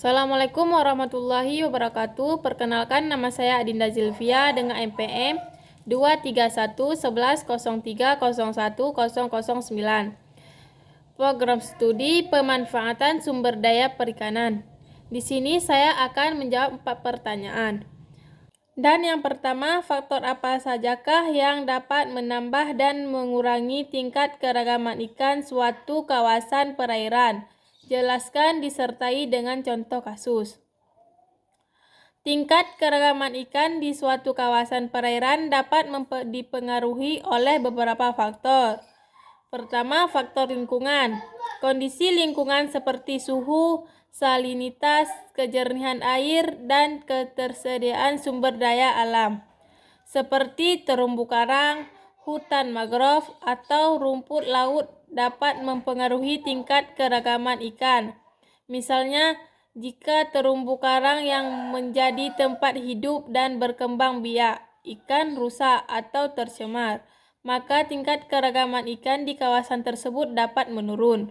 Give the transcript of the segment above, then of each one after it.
Assalamualaikum warahmatullahi wabarakatuh. Perkenalkan, nama saya Adinda Zilvia dengan NPM 2311103010009. Program studi pemanfaatan sumber daya perikanan. Di sini saya akan menjawab 4 pertanyaan. Dan yang pertama, faktor apa sajakah yang dapat menambah dan mengurangi tingkat keragaman ikan suatu kawasan perairan? Jelaskan disertai dengan contoh kasus. Tingkat keragaman ikan di suatu kawasan perairan dapat dipengaruhi oleh beberapa faktor. Pertama, faktor lingkungan. Kondisi lingkungan seperti suhu, salinitas, kejernihan air, dan ketersediaan sumber daya alam, seperti terumbu karang, hutan mangrove, atau rumput laut dapat mempengaruhi tingkat keragaman ikan. Misalnya, jika terumbu karang yang menjadi tempat hidup dan berkembang biak ikan rusak atau tercemar, maka tingkat keragaman ikan di kawasan tersebut dapat menurun.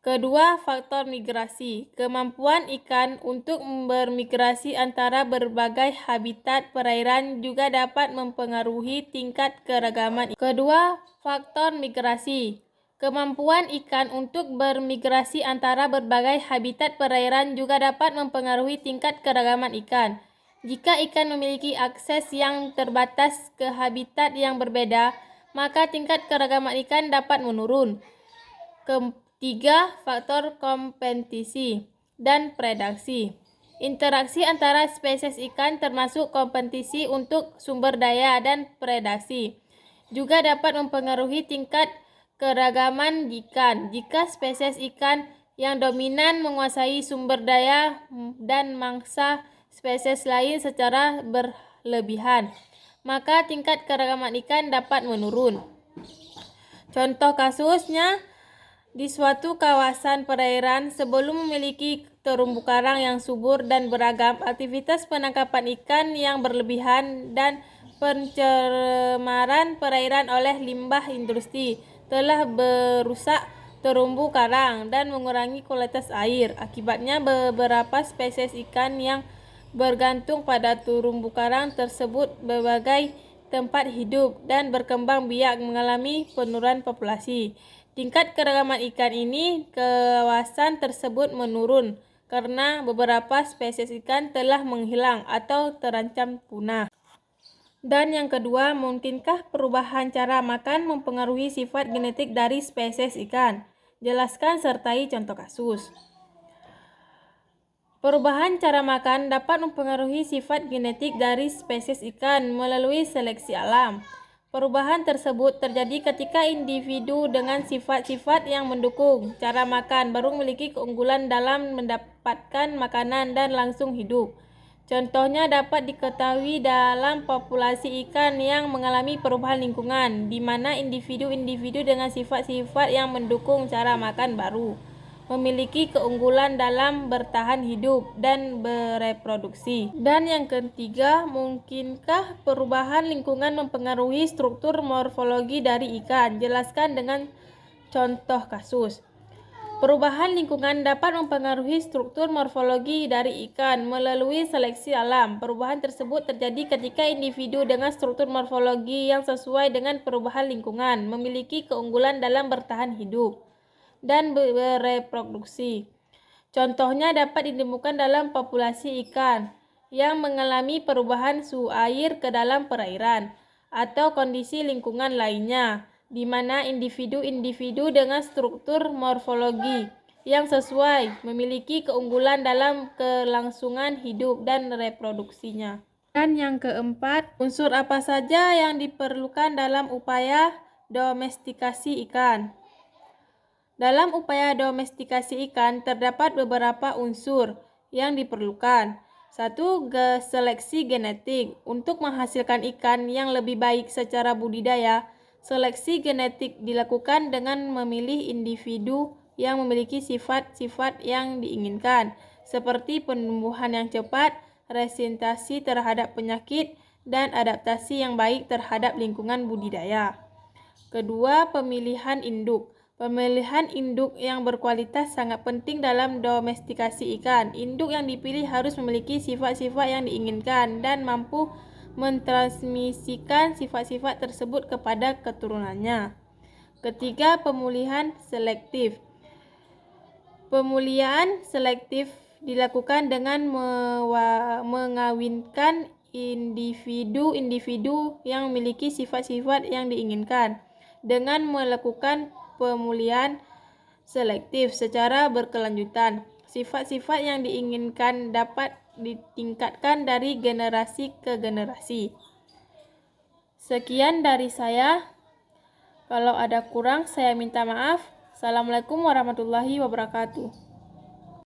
Kedua, faktor migrasi. Kemampuan ikan untuk bermigrasi antara berbagai habitat perairan juga dapat mempengaruhi tingkat keragaman. Kedua, faktor migrasi. Kemampuan ikan untuk bermigrasi antara berbagai habitat perairan juga dapat mempengaruhi tingkat keragaman ikan. Jika ikan memiliki akses yang terbatas ke habitat yang berbeda, maka tingkat keragaman ikan dapat menurun. Ketiga, faktor kompetisi dan predasi. Interaksi antara spesies ikan termasuk kompetisi untuk sumber daya dan predasi juga dapat mempengaruhi tingkat keragaman ikan. Jika spesies ikan yang dominan menguasai sumber daya dan mangsa spesies lain secara berlebihan, maka tingkat keragaman ikan dapat menurun. Contoh kasusnya, di suatu kawasan perairan, sebelum memiliki terumbu karang yang subur dan beragam, aktivitas penangkapan ikan yang berlebihan dan pencemaran perairan oleh limbah industri telah merusak terumbu karang dan mengurangi kualitas air. Akibatnya, beberapa spesies ikan yang bergantung pada terumbu karang tersebut berbagai tempat hidup dan berkembang biak mengalami penurunan populasi. Tingkat keragaman ikan ini kawasan tersebut menurun karena beberapa spesies ikan telah menghilang atau terancam punah. Dan yang kedua, mungkinkah perubahan cara makan mempengaruhi sifat genetik dari spesies ikan? Jelaskan sertai contoh kasus. Perubahan cara makan dapat mempengaruhi sifat genetik dari spesies ikan melalui seleksi alam. Perubahan tersebut terjadi ketika individu dengan sifat-sifat yang mendukung cara makan baru memiliki keunggulan dalam mendapatkan makanan dan langsung hidup. Contohnya dapat diketahui dalam populasi ikan yang mengalami perubahan lingkungan, di mana individu-individu dengan sifat-sifat yang mendukung cara makan baru memiliki keunggulan dalam bertahan hidup dan bereproduksi. Dan yang ketiga, mungkinkah perubahan lingkungan mempengaruhi struktur morfologi dari ikan? Jelaskan dengan contoh kasus. Perubahan lingkungan dapat mempengaruhi struktur morfologi dari ikan melalui seleksi alam. Perubahan tersebut terjadi ketika individu dengan struktur morfologi yang sesuai dengan perubahan lingkungan memiliki keunggulan dalam bertahan hidup dan bereproduksi. Contohnya dapat ditemukan dalam populasi ikan yang mengalami perubahan suhu air ke dalam perairan atau kondisi lingkungan lainnya, di mana individu-individu dengan struktur morfologi yang sesuai memiliki keunggulan dalam kelangsungan hidup dan reproduksinya. Dan yang keempat, unsur apa saja yang diperlukan dalam upaya domestikasi ikan? Dalam upaya domestikasi ikan, terdapat beberapa unsur yang diperlukan. 1. Seleksi genetik. Untuk menghasilkan ikan yang lebih baik secara budidaya, seleksi genetik dilakukan dengan memilih individu yang memiliki sifat-sifat yang diinginkan, seperti penumbuhan yang cepat, resistasi terhadap penyakit, dan adaptasi yang baik terhadap lingkungan budidaya. Kedua, pemilihan induk. Pemilihan induk yang berkualitas sangat penting dalam domestikasi ikan. Induk yang dipilih harus memiliki sifat-sifat yang diinginkan dan mampu mentransmisikan sifat-sifat tersebut kepada keturunannya. Ketiga, pemulihan selektif. Pemulihan selektif dilakukan dengan mengawinkan individu-individu yang memiliki sifat-sifat yang diinginkan. Dengan melakukan pemulihan selektif secara berkelanjutan, sifat-sifat yang diinginkan dapat ditingkatkan dari generasi ke generasi. Sekian dari saya. Kalau ada kurang, saya minta maaf. Assalamualaikum warahmatullahi wabarakatuh.